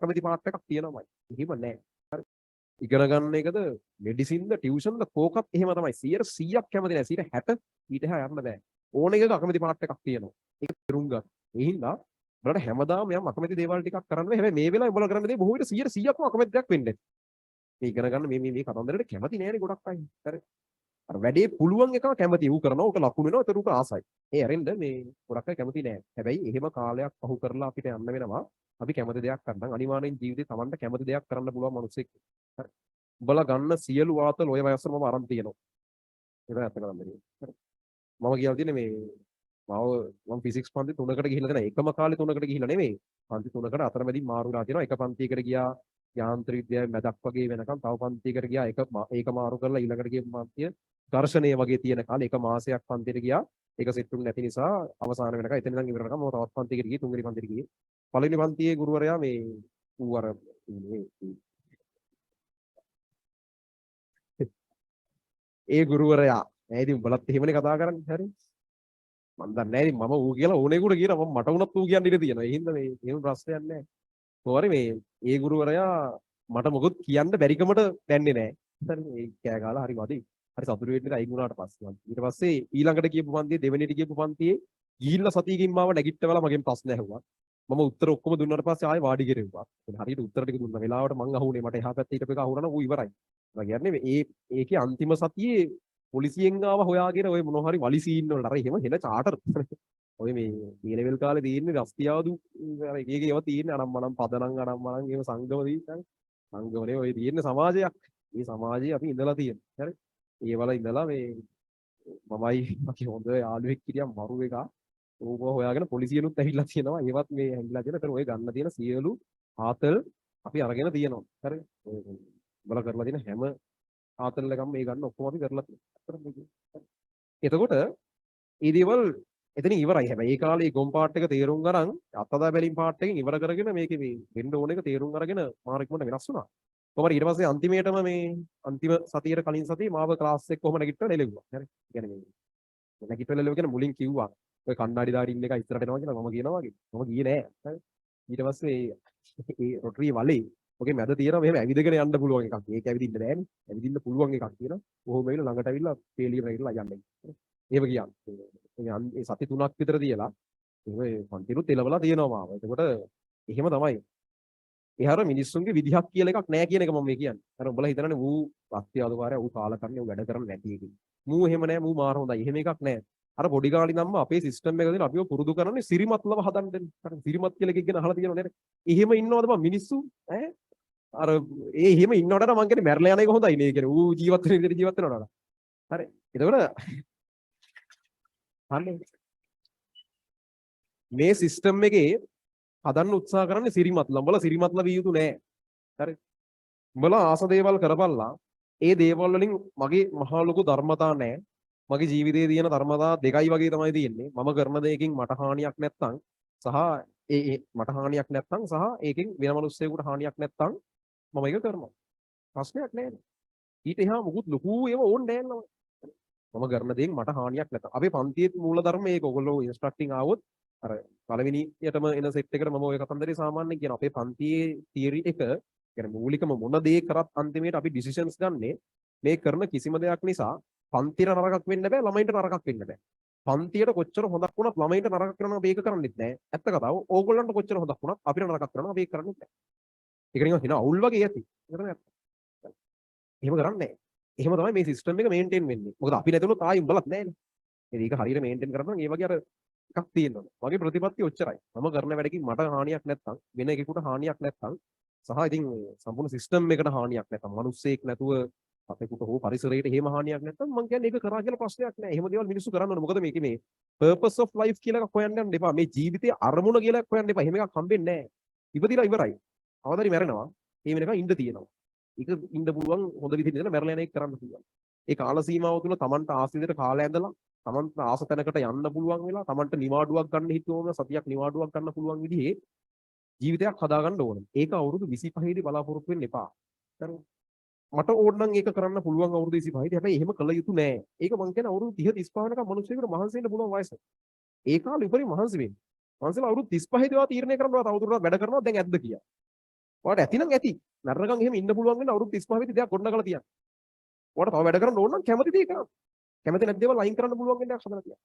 අකමැති පාර්ට් එකක් තියෙනවායි. එහෙම නැහැ. හරි. ඉගෙන ගන්න එකද මෙඩිසින්ද ටියුෂන්ද කෝකත් එහෙම තමයි 100%ක් කැමති නැහැ 60 ඊට එහා යන්න බෑ ඕන එකක අකමැති පාර්ට් එකක් තියෙනවා ඒක තේරුම් ගන්න ඒ හින්දා උඹලට හැමදාම යම් අකමැති දේවල් ටිකක් කරන්න බෑ හැබැයි මේ වෙලාවේ උඹලා කරන්න දේ බොහෝ විට 100%ක්ම අකමැති දෙයක් වෙන්නේ මේ ඉගෙන ගන්න මේ කතන්දරේට කැමති නෑනේ ගොඩක් අය හරි අර වැඩේ පුළුවන් එකම කැමති ඌ කරනවා ඌට ලකුණු වෙනවා ඒතර ඌට ආසයි ඒ ඇරෙන්න මේ ගොඩක් අය කැමති නෑ හැබැයි එහෙම කාලයක් පහු කරලා අපිට යන්න වෙනවා අපි කැමති දෙයක් කරන්න අනිවාර්යෙන් ජීවිතේ Tamanට කැමති දෙයක් කරන්න පුළුවන් මිනිස්සෙක් හරි උඹලා ගන්න සියලු වාතල ඔය වයසට මම අරන් තියෙනවා. ඒක ඇත්ත කතන්දරේ. හරි. මම කියලා තියෙන්නේ මේ මම ෆිසික්ස් පන්ති 3කට ගිහිල්ලා තියෙනවා. එකම කාලේ 3කට ගිහිල්ලා නෙමෙයි. පන්ති 3කට අතරමැදි මාරු වෙලා තියෙනවා. එක පන්තියකට ගියා යාන්ත්‍රික විද්‍යාවේ මැදක් වගේ වෙනකම් තව පන්තියකට ගියා. ඒක මාරු කරලා ඊළඟට ගිය පන්තිය ඝර්ෂණය වගේ තියෙන කාලේ එක මාසයක් පන්තියට ගියා. ඒක සෙට්ුම් නැති නිසා අවසාන වෙනකම් එතන ඉඳන් ඉවර වෙනකම් මම තවත් පන්තියකට ගියේ තුන්වෙනි පන්තියට ගියේ. පළවෙනි පන්තියේ ගුරුවරයා මේ ඌ අර ඒ ගුරුවරයා නෑ ඉතින් උඹලත් එහෙමනේ කතා කරන්නේ හරි මම දන්නේ නෑ ඉතින් මම ඌ කියලා ඕනෙකුට කියනවා මම මට වුණත් ඌ කියන්න ඉඩ තියෙනවා ඒ හින්දා මේ එහෙම ප්‍රශ්නයක් නෑ කොහොමරි මේ ඒ ගුරුවරයා මට මොකොත් කියන්න බැරිකමට දැන්නේ නෑ හරි ඒ කෑ ගාලා හරි වදි හරි සතුටු වෙන්න අයින් වුණාට පස්සේ ඊට පස්සේ ඊළඟට කියපු පන්තියේ දෙවෙනිට කියපු පන්තියේ ගිහිල්ලා සතියකින් මාව නැගිට්ටවලා මගෙන් ප්‍රශ්න ඇහුවා මම උත්තර ඔක්කොම දුන්නාට පස්සේ ආයෙ වාඩි කෙරෙව්වා හරියට උත්තර ටික දුන්නා වෙලාවට මං අහුනේ මට එහා පැත්තේ හිටපු එක අහුණා නම් ඌ ඉවරයි මම කියන්නේ ඒකේ අන්තිම සතියේ පොලිසියෙන් ආව හොයාගෙන ඔය මොන හරි වලි සීන් වලට අර එහෙම හෙන චාටර් ඔය මේ මේ ලෙවල් කාලේ තියෙන්නේ රස්තියාවදු අර එක එක ඒවා තියෙන්නේ අනම්මනම් පදනම් අනම්මනම් එහෙම සංගම තියෙන්නේ සංගමනේ ඔය තියෙන්නේ සමාජයක් මේ සමාජයේ අපි ඉඳලා තියෙන්නේ හරි ඒ වල ඉඳලා මේ මමයි අපි හොඳ යාළුවෙක් හිටියා මරු එක ඕක හොයාගෙන පොලිසියනුත් ඇවිල්ලා තියෙනවා ඒවත් මේ හැංගිලා තියෙන. ඒතර ඔය ගන්න තියෙන සියලු ආතල් අපි අරගෙන තියෙනවා. හරි. උඹලා කරලා තියෙන හැම ආතල් එකම මේ ගන්න ඔක්කොම අපි කරලා තියෙනවා. එතකොට මේ දේවල් එතනින් ඉවරයි. හැබැයි ඒ කාලේ ගොම් පාට් එක තේරුම් ගන්න අත්දැක බැලීම් පාට් එකෙන් ඉවර කරගෙන මේකේ මේ වෙන්න ඕන එක තේරුම් අරගෙන මාර්ගිකමට වෙනස් වුණා. කොහොමද ඊට පස්සේ අන්තිමේටම මේ අන්තිම සතියේ කලින් සතියේ මාව ක්ලාස් එක කොහොම නැගිට්ටලා එළෙව්වා. හරි. කියන්නේ මේ නැගිට්ටලා එළෙව්ව කියන්නේ මුලින් කිව්වා. ඔය කණ්ණාඩි දාඩි ඉන්න එක ඉස්සරහට එනවා කියලා මම කියනවා වගේ. මම ගියේ නෑ. හරි. ඊට පස්සේ ඒ රොටරි වලේ ඔගේ මැද තියෙනවා මෙහෙම ඇවිදගෙන යන්න පුළුවන් එකක්. ඒක ඇවිදින්න බෑනේ. ඇවිදින්න පුළුවන් එකක් තියෙනවා. කොහොම වෙයිල ළඟට ඇවිල්ලා පේලියම නැගිටලා යන්නේ. එහෙම කියන්නේ. ඒ සති 3ක් විතර තියලා ඒ පන්තිරුත් එලවලා තියෙනවා මාව. එතකොට එහෙම තමයි. එහාර මිනිස්සුන්ගේ විදිහක් කියලා එකක් නැහැ කියන එක මම මේ කියන්නේ. අර උඹලා හිතනනේ ඌ අත්යාවකාරයා ඌ කාලකන්ණිය ඌ වැඩ කරන්නේ නැති එකකින්. මූ එහෙම නැහැ මූ මාර හොඳයි. එහෙම එකක් නැහැ. අර පොඩි කාලේ ඉඳන්ම අපේ සිස්ටම් එක දෙන අපිව පුරුදු කරන්නේ සිරිමත්ලව හදන්න දෙන්නේ. අර සිරිමත් කියලා එකක් ගැන අහලා තියෙනව නේද? එහෙම ඉන්නවද බං මිනිස්සු? ඈ අර ඒ එහෙම ඉන්නවට මං කියන්නේ මැරලා යන එක හොඳයි නේ. කියන්නේ ඌ ජීවත් වෙන විදිහට ජීවත් වෙනවද? හරි. එතකොට හන්නේ මේ සිස්ටම් එකේ හදන්න උත්සාහ කරන්නේ සිරිමත්ලා. උඹලා සිරිමත්ලා විය යුතු නෑ. හරි. උඹලා ආස දේවල් කරපල්ලා ඒ දේවල් වලින් මගේ මහා ලොකු ධර්මතා නෑ. මගේ ජීවිතයේ තියෙන ධර්මතා දෙකයි වගේ තමයි තියෙන්නේ. මම කරන දෙයකින් මට හානියක් නැත්තම් සහ ඒ මට හානියක් නැත්තම් සහ ඒකෙන් වෙන මිනිස්සෙකුට හානියක් නැත්තම් මම ඒක කරනවා. ප්‍රශ්නයක් නෑ. ඊට එහා මුකුත් ලොකු ඒව ඕනේ නෑ මම කරන දෙයින් මට හානියක් නැත්තම්. අපේ පන්තියේ මූල ධර්ම මේක. ඔයගොල්ලෝ ඉන්ස්ට්‍රක්ටිං ආවොත් අර පළවෙනියටම එන සෙට් එකට මම ඔය කතන්දරේ සාමාන්‍යයෙන් කියන අපේ පන්තියේ තියරි එක කියන්නේ මූලිකම මොන දේ කරත් අන්තිමේට අපි ඩිසිෂන්ස් ගන්නෙ මේ කරන කිසිම දෙයක් නිසා පන්තියට නරකක් වෙන්න බෑ ළමයින්ට නරකක් වෙන්න බෑ. පන්තියට කොච්චර හොඳක් වුණත් ළමයින්ට නරකක් කරනවා අපි ඒක කරන්නේත් නෑ. ඇත්ත කතාව. ඕගොල්ලන්ට කොච්චර හොඳක් වුණත් අපිට නරකක් කරනවා අපි ඒක කරන්නේත් නෑ. ඒක නිකන් හිනා අවුල් වගේ ඇති. ඒක තමයි ඇත්ත. එහෙම කරන්නේ නෑ. එහෙම තමයි මේ සිස්ටම් එක මේන්ටේන් වෙන්නේ. මොකද අපි නැතුනොත් ආයි උඹලත් නෑනේ. ඒක හරියට මේන්ටේන් කරනවා නම් ඒ වගේ අර එකක් තියෙනවා. මගේ ප්‍රතිපත්තිය ඔච්චරයි. මම කරන වැඩකින් මට හානියක් නැත්තම් වෙන එකෙකුට හානියක් නැත්තම් සහ ඉතින් සම්පූර්ණ සිස්ටම් එකට හානියක් නැත්තම් මිනිස්සෙක් නැතුව අපේකට හෝ පරිසරයට එහෙම හානියක් නැත්තම් මම කියන්නේ ඒක කරා කියලා ප්‍රශ්නයක් නෑ. එහෙම දේවල් මිනිස්සු කරන්න ඕනේ. මොකද මේකේ මේ purpose of life කියලා එකක් හොයන්න යන්න එපා. මේ ජීවිතයේ අරමුණ කියලා එකක් හොයන්න එපා. එහෙම එකක් හම්බෙන්නේ නෑ. ඉපදිලා ඉවරයි. අවදාරි මැරෙනවා. ඒ වෙනකන් ඉන්න තියෙනවා. ඒක ඉන්න පුළුවන් හොඳ විදිහට ඉඳලා මැරලා යන එක කරන්න පුළුවන්. ඒ කාල සීමාව තුළ Tamanට ආස විදිහට කාලය ඇඳලා තමන්ට ආස තැනකට යන්න පුළුවන් වෙලා තමන්ට නිවාඩුවක් ගන්න හිතුවම සතියක් නිවාඩුවක් ගන්න පුළුවන් විදිහේ ජීවිතයක් හදාගන්න ඕනේ. ඒක අවුරුදු 25 දී බලාපොරොත්තු වෙන්න එපා. මට ඕන නම් ඒක කරන්න පුළුවන් අවුරුදු 25 දී. හැබැයි එහෙම කළ යුතු නෑ. ඒක මං කියන්නේ අවුරුදු 30 35 නකම් මිනිස්සුන්ට මහන්සි වෙන්න පුළුවන් වයස. ඒ කාලේ උපරිම මහන්සි වෙන්න. මහන්සිලා අවුරුදු 35 දී වා තීරණය කරනවා තවදුරටත් වැඩ කරනවා දැන් ඇද්ද කියලා. ඔයාලට ඇති නම් ඇති. මැරෙනකන් එහෙම ඉන්න පුළුවන් වෙන අවුරුදු 35 වෙදි දෙයක් ගොඩනගලා තියන්න. ඔයාලට තව වැඩ කරන්න ඕන නම් කැමති දේ කරන්න. කැමති නැති දේවල් අයින් කරන්න පුළුවන් වෙන දෙයක් හදලා තියන්න.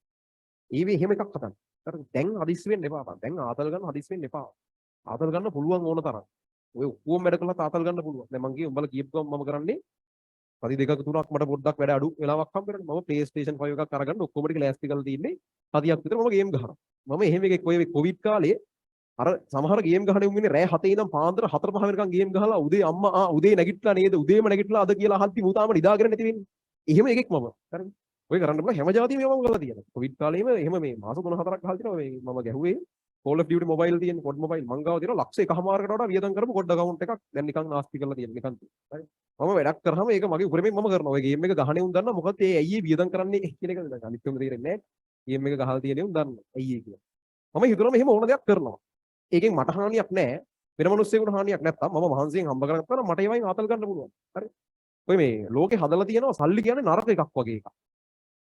ඊවේ එහෙම එකක් හදන්න. හරි දැන් හදිස්සි වෙන්න එපා බං. දැන් ආතල් ගන්න හදිස්සි වෙන්න එපා. ආතල් ගන්න පුළුවන් ඕන තරම්. ඔය ඔක්කොම වැඩ කළා ආතල් ගන්න පුළුවන්. දැන් මං කියේ උඹලා කියපු ගමන් මම කරන්නේ පරි දෙකක තුනක් මට පොඩ්ඩක් වැඩ අඩු වෙලාවක් හම්බ කරගන්න. මම PlayStation 5 එකක් අරගන්න ඔක්කොම ටික ලෑස්ති කරලා තින්නේ. හදියක් විතර මම ගේම් ගහනවා. මම එහෙම එකෙක් ඔය කොවිඩ් කාලේ අර සමහර ගේම් ගහන උන්නේ රෑ 7 ඉඳන් පාන්දර 4-5 වෙනකන් ගේම් ගහලා උදේ අම්මා උදේ නැගිටලා නේද උදේම නැගිටලා අද කියලා අහද්දි මූ තාම නිදාගෙන නැති වෙන්නේ. එහෙම එකෙක් මම. හරිද? ඔය කරන්න බෑ හැම જાතියෙම මම කරලා තියෙනවා. කොවිඩ් කාලේම එහෙම මේ මාස 3-4ක් ගහලා තියෙනවා මේ මම ගැහුවේ Call of Duty mobile තියෙන කොඩ් mobile මං ගාව තියෙනවා ලක්ෂ 1කමාරකට වඩා වියදම් කරපු කොඩ් account එකක් දැන් නිකන් නාස්ති කරලා තියෙන නිකන්. හරි. මම වැඩක් කරාම ඒක මගේ උපරිමයෙන් මම කරනවා. ඔය ගේම් එක ගහන්නේ උන් දන්නා මොකද ඒ ඇයි වියදම් කරන්නේ කියන එක අනිත් උන් තේරෙන්නේ නැහැ. ගේම් එක ගහලා තියෙන්නේ උන් දන්නා. ඇයි කියලා. මම හිතුවා මෙහෙම ඕන දෙයක් කරනවා. ඒකෙන් මට හානියක් නැහැ. වෙන මිනිස්සුෙකුට හානියක් නැත්තම් මම මහන්සියෙන් හම්බ කරගත්තා නම් මට ඒවයින් ආතල් ගන්න පුළුවන්. හරි. ඔය මේ ලෝකේ හදලා තියෙනවා සල්ලි කියන්නේ නරක එකක් වගේ එකක්.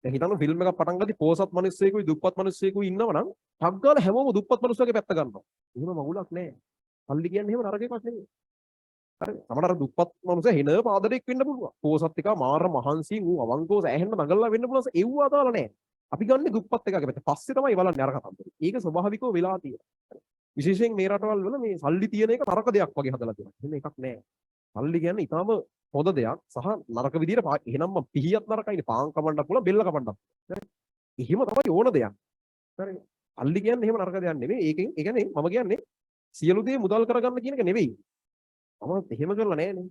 දැන් හිතන්න ෆිල්ම් එකක් පටන් ගද්දි පෝසත් මිනිස්සෙකුයි දුප්පත් මිනිස්සෙකුයි ඉන්නවනම් ටක් ගාලා හැමෝම දුප්පත් මිනිස්සුගේ පැත්ත ගන්නවා. එහෙම මගුලක් නැහැ. සල්ලි කියන්නේ එහෙම නරක එකක් නෙමෙයි. හරි. සමහර අර දුප්පත් මිනිස්සු හෙන පාදරෙක් වෙන්න පුළුවන්. පෝසත් එක මාර මහන්සියෙන් ඌ අවංකව සෑහෙන්න නගලලා වෙන්න පුළුවන්. ඒව අදාළ නැහැ. අපි ගන්නේ දුප්පත් එකගේ පැත්ත. පස්සේ තමයි බලන්නේ අර කතන්දරේ. ඒක ස්වභාවිකව වෙලා තියෙනවා. විශේෂයෙන් මේ රටවල් වල මේ සල්ලි තියෙන එක නරක දෙයක් වගේ හදලා තියෙනවා. එහෙම එකක් නැහැ. සල්ලි කියන්නේ ඊටාම හොඳ දෙයක් සහ නරක විදියට එහෙනම් මම පිහියත් නරකයිනේ පාන් කපන්නත් පුළුවන් බෙල්ල කපන්නත්. හරි. එහෙම තමයි ඕන දෙයක්. හරි. සල්ලි කියන්නේ එහෙම නරක දෙයක් නෙවෙයි. ඒකෙන් ඒ කියන්නේ මම කියන්නේ සියලු දේ මුදල් කරගන්න කියන එක නෙවෙයි. මම එහෙම කරලා නැහැ නේ.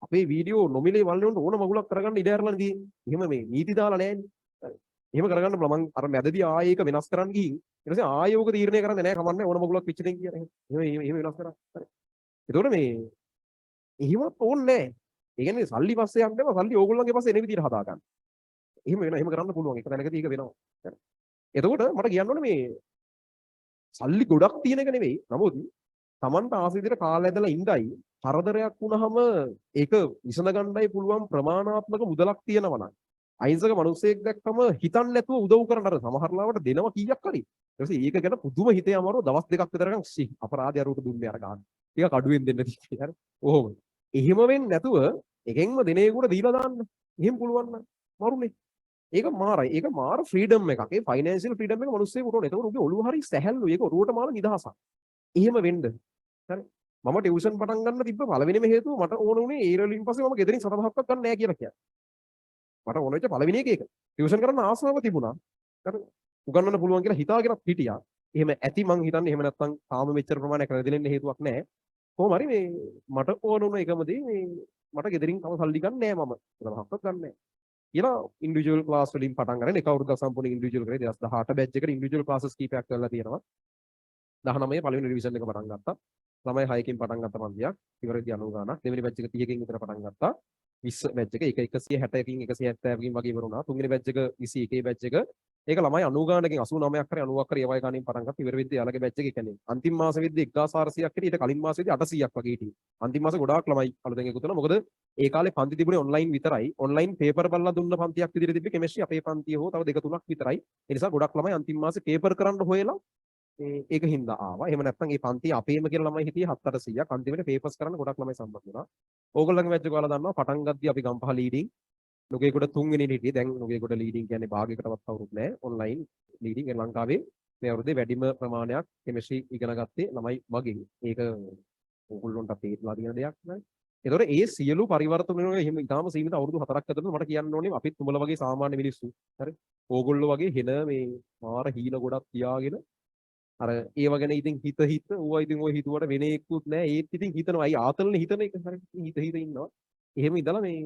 අපේ වීඩියෝ නොමිලේ වල්ලේ උන්ට ඕන මගුලක් කරගන්න ඉඩ ඇරලා තියෙන්නේ. එහෙම මේ නීති දාලා නැහැ නේ. හරි. එහෙම කරගන්න බල මං අර මැදදී ආයේ ඒක වෙනස් කරන්න ගිහින් ඊට පස්සේ ආයේ ඕක තීරණය කරන්නේ නැහැ කමන්නේ ඕන මගුලක් පිච්ච දෙන්න කියලා. එහෙම වෙනස් කරා. හරි. ඒතකොට මේ එහෙමත් ඕනේ නැහැ. ඒ කියන්නේ සල්ලි පස්සේ යන්න බෑ සල්ලි ඕගොල්ලන්ගේ පස්සේ එන විදිහට හදා ගන්න. එහෙම වෙනවා. එහෙම කරන්න පුළුවන්. එක තැනකදී ඒක වෙනවා. හරි. එතකොට මට කියන්න ඕනේ මේ සල්ලි ගොඩක් තියෙන එක නෙවෙයි. නමුත් Tamanට ආස විදිහට කාලය ඇදලා ඉඳයි කරදරයක් වුණාම ඒක විසඳ ගන්නයි පුළුවන් ප්‍රමාණාත්මක මුදලක් තියෙනවා නම් අහිංසක මිනිස්සෙක් දැක්කම හිතන්නේ නැතුව උදව් කරන අර සමහර ලාවට දෙනවා කීයක් හරි. ඊට පස්සේ ඒක ගැන පුදුම හිතේ අමාරුව දවස් දෙකක් විතරකම් අපරාධය අරුවට දුන්නේ අර ගන්න. ටිකක් අඩුවෙන් දෙන්න තියෙන්නේ. හරි. ඔහොම. එහෙම වෙන්නේ නැතුව එකෙන්ම දිනේකට දීලා දාන්න. එහෙම පුළුවන් නම් මරුනේ. ඒක මාරයි. ඒක මාර ෆ්‍රීඩම් එකක්. ඒ ෆයිනෑන්ෂියල් ෆ්‍රීඩම් එක මිනිස්සුෙකුට ඕනේ. ඒකෝර උගේ ඔළුව හරි සැහැල්ලු. ඒක ඔරුවට මාර නිදහසක්. එහෙම වෙන්න. හරි. මම ටියුෂන් පටන් ගන්න තිබ්බ පළවෙනිම හේතුව මට ඕන උනේ ඒ වලින් පස්සේ මම ගෙදරින් සත පහක්වත් ගන්න නැහැ කියලා කියන්නේ. මට ඕන වෙච්ච පළවෙනි එක ඒක. ටියුෂන් කරන්න ආසාව තිබුණා. හරි. උගන්නන්න පුළුවන් කියලා හිතාගෙනත් හිටියා. එහෙම ඇති මං හිතන්නේ එහෙම නැත්නම් තාම මෙච්චර ප්‍රමාණයක් රැඳෙන්න හේතුවක් නැහැ. කොහොම හරි මේ මට ඕන උන එකම දේ මේ මට ගෙදරින් තම සල්ලි ගන්න නෑ මම. සත පහක්වත් ගන්න නැහැ. කියලා ඉන්ඩිවිජුවල් ක්ලාස් වලින් පටන් ගන්න එක අවුරුද්දක් සම්පූර්ණ ඉන්ඩිවිජුවල් කරේ 2018 බැච් එකට ඉන්ඩිවිජුවල් ක්ලාසස් කීපයක් කරලා තියෙනවා. 19 පළවෙනි රිවිෂන් එක පටන් ගත්තා. ළමයි 6කින් පටන් ගත්ත මන්දියක්. ඉවරදී 90 ගාණක්. දෙවෙනි බැච් එක 30කින් විතර පටන් ගත්තා. 20 බැච් එක 160කින් 170කින් වගේ ඉවර වුණා. තුන්වෙනි බැච් එක 21 බැච් එක ඒක ළමයි 90 ගාණකින් 89ක් හරි 90ක් හරි ඒවයි ගාණින් පටන් ගත්තා. ඉවර වෙද්දී යාළගේ බැච් එක කියන්නේ අන්තිම මාසෙ වෙද්දී 1400ක් හිටියේ. ඊට කලින් මාසෙදී 800ක් වගේ හිටියේ. අන්තිම මාසෙ ගොඩාක් ළමයි අලුතෙන් එකතු වෙනවා. මොකද ඒ කාලේ පන්ති තිබුණේ ඔන්ලයින් විතරයි. ඔන්ලයින් පේපර් බලලා දුන්න පන්තියක් විදිහට තිබ්බේ කෙමිස්ට්‍රි අපේ පන්තිය හෝ තව දෙක තුනක් විතරයි. ඒ නිසා ගොඩක් ළමයි අන්තිම මාසෙ පේපර් කරන්න හොයලා ඒක හින්දා ආවා. එහෙම නැත්නම් මේ පන්තිය අපේම කියලා ළමයි හිටියේ 700ක්. අන්තිමට පේපර්ස් කරන්න ගොඩක් ළමයි සම්බන්ධ වුණා. ඕගොල්ලන්ගේ බැච් එක ඔයාලා දන්නවා පටන් ගද්දී අපි ගම්පහ ලීඩින් නුගේගොඩ 3 වෙනි හිටියේ. දැන් නුගේගොඩ ලීඩින් කියන්නේ භාගයකටවත් කවුරුත් නැහැ. ඔන්ලයින් ලීඩින් ඒ ලංකාවේ මේ අවුරුද්දේ වැඩිම ප්‍රමාණයක් කෙමිස්ට්‍රි ඉගෙන ගත්තේ ළමයි මගෙන්. ඒක ඕගොල්ලොන්ට තේරලා තියෙන දෙයක් නේද? ඒතකොට ඒ සියලු පරිවර්තන වල එහෙම ඉතාලම සීමිත අවුරුදු 4ක් ඇතුළත මට කියන්න ඕනේ අපිත් උඹලා වගේ සාමාන්‍ය මිනිස්සු. හරි. ඕගොල්ලෝ වගේ හෙන මේ මාර හීන ගොඩක් තියාගෙන අර ඒව ගැන ඉතින් හිත ඌවා ඉතින් ඔය හිතුවට වෙන එකකුත් නැහැ. ඒත් ඉතින් හිතනවා. අයි ආතල්නේ හිතන එක හරි. හිත ඉන්නවා. එහෙම ඉඳලා මේ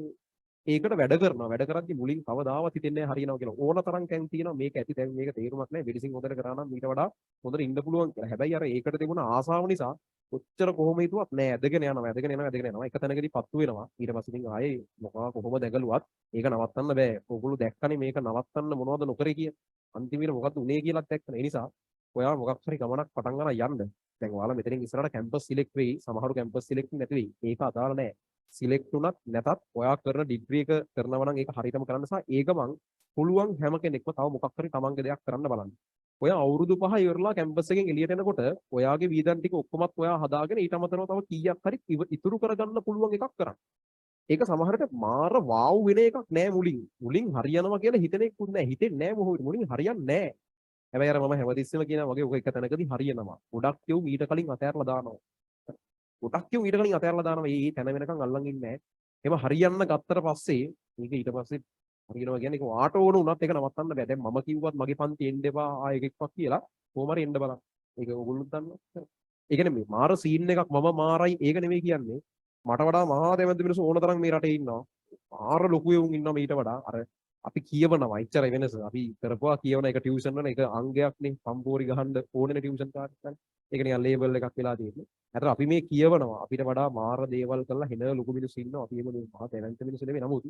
ඒකට වැඩ කරනවා. වැඩ කරද්දි මුලින් කවදාවත් හිතෙන්නේ නැහැ හරියනවා කියලා. ඕන තරම් කැන් තියෙනවා. මේක ඇති දැන් මේක තේරුමක් නැහැ. මෙඩිසින් හොදට කරා නම් ඊට වඩා හොඳට ඉන්න පුළුවන් කියලා. හැබැයි අර ඒකට තිබුණ ආසාව නිසා ඔච්චර කොහොම හිතුවත් නෑ ඇදගෙන යනවා. එක තැනකදී පත්තු වෙනවා. ඊට පස්සේ ඉතින් ආයේ මොකා කොහොමද ඇගලුවත් ඒක නවත්තන්න බෑ. ඕගොල්ලෝ දැක්කනේ මේක නවත්තන්න මොනවද නොකරේ කිය. අන්තිමට මොකද්ද උනේ කියලාත් දැක්කනේ. ඒ නිසා ඔයා මොකක් හරි ගමනක් පටන් ගන්න යන්න. දැන් ඔයාලා මෙතනින් ඉස්සරහට කැම්පස් සිලෙක්ට් වෙයි. සමහරු කැම්පස් සිලෙක්ට් නැති වෙයි. ඒක අදාළ නෑ. සිලෙක්ට් වුණත් නැතත් ඔයා කරන ඩිග්‍රී එක කරනවා නම් ඒක හරියටම කරන්න සහ ඒ ගමන් පුළුවන් හැම කෙනෙක්ම තව මොකක් හරි තමන්ගේ දෙයක් කරන්න බලන්න. ඔය අවුරුදු 5 ඉවරලා කැම්පස් එකෙන් එළියට එනකොට ඔයාගේ වීදන් ටික ඔක්කොමත් ඔයා හදාගෙන ඊට අමතරව තව කීයක් හරි ඉතුරු කරගන්න පුළුවන් එකක් කරන්න. ඒක සමහරට මාර වාව් වෙන එකක් නෑ මුලින්. මුලින් හරියනවා කියලා හිතන එකකුත් නෑ. හිතෙන්නේ නෑ මොහොත. මුලින් හරියන්නේ නෑ. හැබැයි අර මම හැමතිස්සෙම කියනවා වගේ ඔක එක තැනකදී හරියනවා. ගොඩක් යෝ ඊට කලින් අතෑරලා දානවා. ගොඩක් යෝ ඊට කලින් අතෑරලා දානවා. මේ තැන වෙනකන් අල්ලන් ඉන්නේ නෑ. එහෙම හරියන්න ගත්තට පස්සේ මේක ඊට පස්සේ හරියනවා කියන්නේ ඒක වාට ඕන උනත් ඒක නවත්තන්න බෑ. දැන් මම කිව්වත් මගේ පන්ති එන්න එපා ආයෙකක්වත් කියලා කොහොම හරි එන්න බලන්න. ඒක ඕගොල්ලොත් දන්නවා. ඒ කියන්නේ මේ මාර සීන් එකක් මම මාරයි ඒක නෙමෙයි කියන්නේ. මට වඩා මහා දෙවන්ත මිනිස්සු ඕන තරම් මේ රටේ ඉන්නවා. මාර ලොකු යවුන් ඉන්නවා මීට වඩා. අර අපි කියවනවා එච්චරයි වෙනස. අපි කරපුවා කියවන එක ටියුෂන් වල එක අංගයක්නේ. පම්පෝරි ගහන්න ඕනේ ටියුෂන් කාර්යයක් ගන්න. ඒක නිකන් ලේබල් එකක් වෙලා තියෙන්නේ. අර අපි මේ කියවනවා. අපිට වඩා මාර දේවල් කරලා හෙන ලොකු මිනිස්සු ඉන්නවා. අපි එමු මහා දෙවන්ත මිනිස්සු නෙමෙයි නමුත්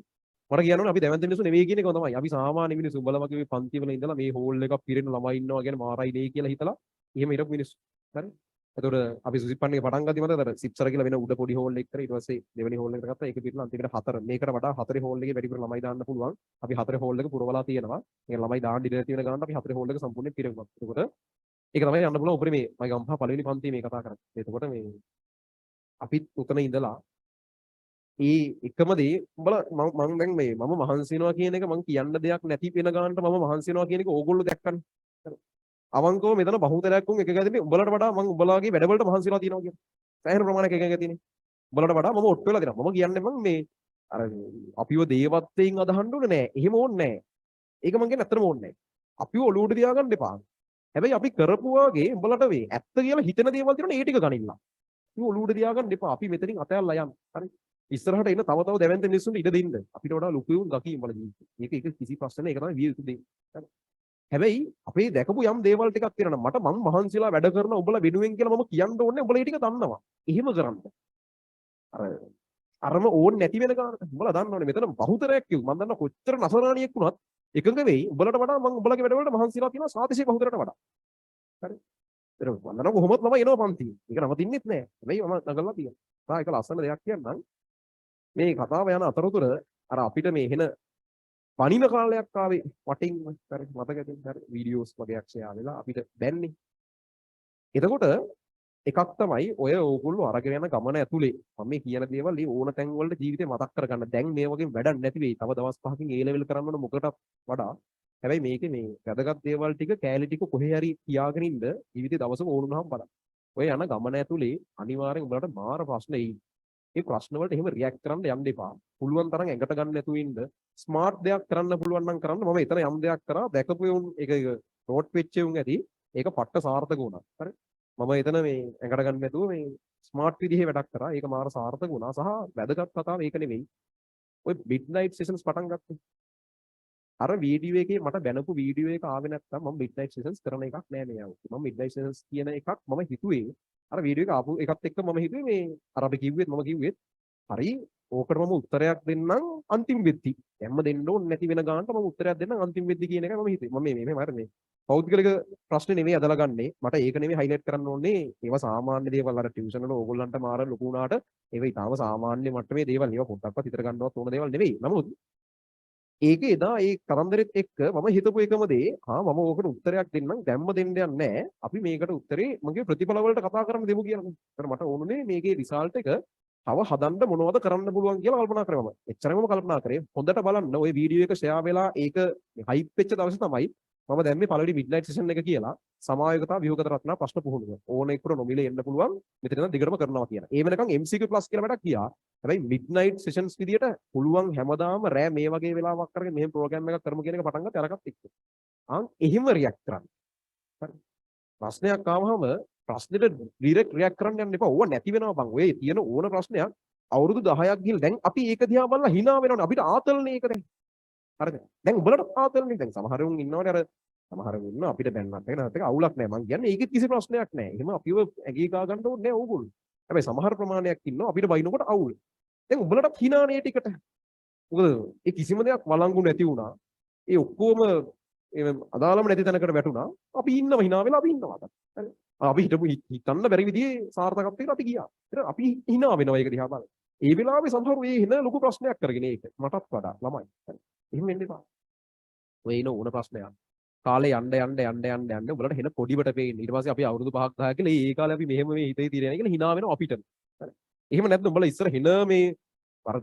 මට කියන්න අපි දෙවන්ත මිනිස්සු නෙවෙයි කියන එක තමයි. අපි සාමාන්‍ය මිනිස්සු උඹලා වගේ මේ පන්ති වල ඉඳලා මේ හෝල් එකක් පිරෙන ළමයි ඉන්නවා කියන්නේ මාරයි නේ කියලා හිතලා එහෙම හිටපු මිනිස්සු. හරි. එතකොට අපි සුසිප්පන්නේ පටන් ගත්තී මතකද? අර සිප්සර කියලා වෙන උඩ පොඩි හෝල් එකක් කරා. ඊට පස්සේ දෙවෙනි හෝල් එකට ගත්තා. ඒක පිටලා අන්තිමට 4. මේකට වඩා 4 හෝල් එකේ වැඩිපුර ළමයි දාන්න පුළුවන්. අපි 4 හෝල් එක පුරවලා තියෙනවා. ඒ ළමයි දාන්න ඉඩ තියෙන ගමන් අපි 4 හෝල් එක සම්පූර්ණයෙන් පිරෙවුවා. එතකොට ඒක තමයි යන්න පුළුවන් උපරිම මේ මගේ ගම්පහ පළවෙනි පන්තියේ මේ කතා කරන්නේ. එතකොට මේ අපිත් උතන ඉඳලා ඒ එකම දේ උඹලා මම දැන් මේ මම මහන්සි වෙනවා කියන එක මම කියන්න දෙයක් නැති වෙන ගානට මම මහන්සි වෙනවා කියන එක ඕගොල්ලෝ දැක්කනේ. අවංකව මෙතන බහුතරයක් උන් එක ගැදෙන්නේ උඹලට වඩා මම උඹලාගේ වැඩවලට මහන්සි වෙලා තියෙනවා කියන්නේ. සෑහෙන ප්‍රමාණයක් එක ගැදෙන්නේ. උඹලට වඩා මම ඔට්ටු වෙලා දෙනවා. මම කියන්නේ මම මේ අර අපිව දේවත්වයෙන් අදහන්න ඕනේ නෑ. එහෙම ඕනේ නෑ. ඒක මම කියන්නේ ඇත්තටම ඕනේ නෑ. අපිව ඔලුවට තියාගන්න එපා. හැබැයි අපි කරපු වගේ උඹලට වේ ඇත්ත කියලා හිතන දේවල් තියෙනවා ඒ ටික ගනින්න. අපි ඔලුවට තියාගන්න එපා. අපි මෙතනින් අතහැරලා යන්න. හරි. ඉස්සරහට එන තව තව දෙවන්ත මිනිස්සුන්ට ඉඩ දෙන්න. අපිට වඩා ලොකු උන් ගකී උඹලා ජීවිතේ. ඒක කිසි ප්‍රශ්න නෑ. ඒක තමයි විය යුතු දේ. හරි. හැබැයි අපේ දැකපු යම් දේවල් ටිකක් තියෙනවා මට මං මහන්සිලා වැඩ කරන උඹලා වෙනුවෙන් කියලා මම කියන්න ඕනේ උඹලා ඒ ටික දන්නවා. එහෙම කරන්න. අරම ඕනේ නැති වෙන ගානට උඹලා දන්නවනේ මෙතන බහුතරයක් කිව්ව මම දන්නවා කොච්චර නසරාණියෙක් වුණත් එකඟ වෙයි උඹලට වඩා මං උඹලගේ වැඩවලට මහන්සිලා තියෙනවා සාතිශය බහුතරට වඩා. හරි. ඒක මම දන්නවා කොහොමත් මම එනවා පන්තියේ. ඒක නවතින්නෙත් නෑ. හැබැයි මම නගලා තියෙනවා. ඒක ලස්සන දෙයක් කියන්නම්. මේ කතාව යන අතරතුර අර අපිට මේ එන පණින කාලයක් ආවේ වටින් හරි මතකද හරි වීඩියෝස් වගේක් ෂෙයා වෙලා අපිට දැන්නේ. එතකොට එකක් තමයි ඔය ඕගොල්ලෝ අරගෙන යන ගමන ඇතුලේ මම මේ කියන දේවල් මේ ඕන තැන් වලට ජීවිතේ මතක් කරගන්න. දැන් මේ වගේ වැඩක් නැති වෙයි. තව දවස් 5කින් A level කරන්න ඕන මොකටත් වඩා. හැබැයි මේකේ මේ වැදගත් දේවල් ටික කැලි ටික කොහේ හරි තියාගෙන ඉන්න ජීවිතේ දවසම ඕනුනහම බලන්න. ඔය යන ගමන ඇතුලේ අනිවාර්යෙන් උඹලට මාර ප්‍රශ්න එයි. ඒ ප්‍රශ්න වලට එහෙම රියැක්ට් කරන්න යන්න එපා. පුළුවන් තරම් ඇඟට ගන්න නැතුව ඉන්න. ස්මාර්ට් දෙයක් කරන්න පුළුවන් නම් කරන්න. මම එතන යම් දෙයක් කරා දැකපු උන් ඒක නෝට් වෙච්ච උන් ඇති. ඒක පට්ට සාර්ථක වුණා. හරි. මම එතන මේ ඇඟට ගන්න නැතුව මේ ස්මාර්ට් විදිහේ වැඩක් කරා. ඒක මාර සාර්ථක වුණා. සහ වැදගත් කතාව ඒක නෙවෙයි. ඔය මිඩ්නයිට් සෙෂන්ස් පටන් ගත්තා. අර වීඩියෝ එකේ මට බැනපු වීඩියෝ එක ආවේ නැත්නම් මම මිඩ්නයිට් සෙෂන්ස් කරන එකක් නෑ මේ ආවේ. මම මිඩ්නයිට් සෙෂන්ස් කියන එකක් මම හිතුවේ අර වීඩියෝ එක ආපු එකත් එක්ක මම හිතුවේ මේ අර අපි කිව්වෙත් මම කිව්වෙත් හරි ඕකට මම උත්තරයක් දෙන්නම් අන්තිම වෙද්දි. දැම්ම දෙන්න ඕනේ නැති වෙන ගානට මම උත්තරයක් දෙන්නම් අන්තිම වෙද්දි කියන එකයි මම හිතුවේ. මම මේ මම මේ පෞද්ගලික ප්‍රශ්නේ නෙමෙයි අදලා ගන්නේ. මට ඒක නෙමෙයි හයිලයිට් කරන්න ඕනේ. ඒවා සාමාන්‍ය දේවල් අර ටියුෂන් වල ඕගොල්ලන්ට මාර ලොකු වුණාට ඒවා ඊටාම සාමාන්‍ය මට්ටමේ දේවල්. ඒවා පොඩ්ඩක්වත් හිතර ගන්නවත් ඕන දේවල් නෙමෙයි. නමුත් ඒක එදා ඒ කරන්දරෙත් එක්ක මම හිතපු එකම දේ මම ඕකට උත්තරයක් දෙන්නම් දැම්ම දෙන්න යන්නේ නැහැ. අපි මේකට උත්තරේ මගේ ප්‍රතිඵල වලට කතා කරන්න දෙමු කියලා. ඒකට මට ඕනුනේ මේකේ රිසල්ට් එක තව හදන්න මොනවද කරන්න පුළුවන් කියලා කල්පනා කරේ මම. එච්චරම කල්පනා කරේ. හොඳට බලන්න ওই වීඩියෝ එක ෂෙයා වෙලා ඒක හයිප් වෙච්ච දවසේ තමයි මම දැන් මේ පළවෙනි මිඩ්නයිට් සෙෂන් එක කියලා සමායකතා ව්‍යුහගත රත්න ප්‍රශ්න පුහුණුව. ඕන එක්කර නොමිලේ එන්න පුළුවන්. මෙතන ඉඳන් දිගටම කරනවා කියලා. ඒ වෙනකන් MCQ+ කියලා වැඩක් ගියා. හැබැයි මිඩ්නයිට් සෙෂන්ස් විදියට පුළුවන් හැමදාම රෑ මේ වගේ වෙලාවක් කරගෙන මෙහෙම ප්‍රෝග්‍රෑම් එකක් කරමු කියන එක පටන් ගත්තා අරකට එක්ක. එහෙම රියැක්ට් කරන්න. හරි. ප්‍රශ්නයක් ආවම ප්‍රශ්නෙට ඩිරෙක්ට් රියැක්ට් කරන්න යන්න එපා. ඕව නැති වෙනවා බං. ඔය තියෙන ඕන ප්‍රශ්නයක් අවුරුදු 10ක් ගිහලා දැන් අපි ඒක දිහා බලලා hina වෙනවනේ. අපිට ආතල්නේ ඒක දැන්. හරිද? දැන් උඹලට ආතල්නේ දැන් සමහරුන් ඉන්නවනේ අර සමහරුන් ඉන්නවා අපිට බැන්නත් එක නැත්නම් ඒක අවුලක් නැහැ. මං කියන්නේ ඒකෙත් කිසි ප්‍රශ්නයක් නැහැ. එහෙම අපිව ඇඟේ ගා ගන්න ඕනේ නැහැ ඕගොල්ලෝ. හැබැයි සමහර ප්‍රමාණයක් ඉන්නවා අපිට බයිනකොට අවුල්. දැන් උඹලටත් hinaනේ ටිකට. මොකද ඒ කිසිම දෙයක් වළංගු නැති වුණා. ඒ ඔක්කොම අදාළම නැති තැනකට වැටුණා. අපි ඉන්නව hina වෙලා අපි ඉන්නවා. හරි. අපි හිතමු හිතන්න බැරි විදිහේ සාර්ථකත්වයකට අපි ගියා. ඊට අපි hina වෙනවා ඒක දිහා බලලා. ඒ වෙලාවේ සමහරව ඒ හින ලොකු ප්‍රශ්නයක් කරගෙන ඒක මටත් වඩා ළමයි. හරි. එහෙම වෙන්න එපා. ඔය එන ඕන ප්‍රශ්නයක් කාලේ යන්න උඹලට හෙන පොඩිවට පේන්නේ. ඊට පස්සේ අපි අවුරුදු 5ක් 10ක් කියලා ඒ කාලේ අපි මෙහෙම මේ හිතේ තියන කියලා hina වෙනවා අපිට. හරි. එහෙම නැත්නම් උඹලා ඉස්සර හෙන මේ අර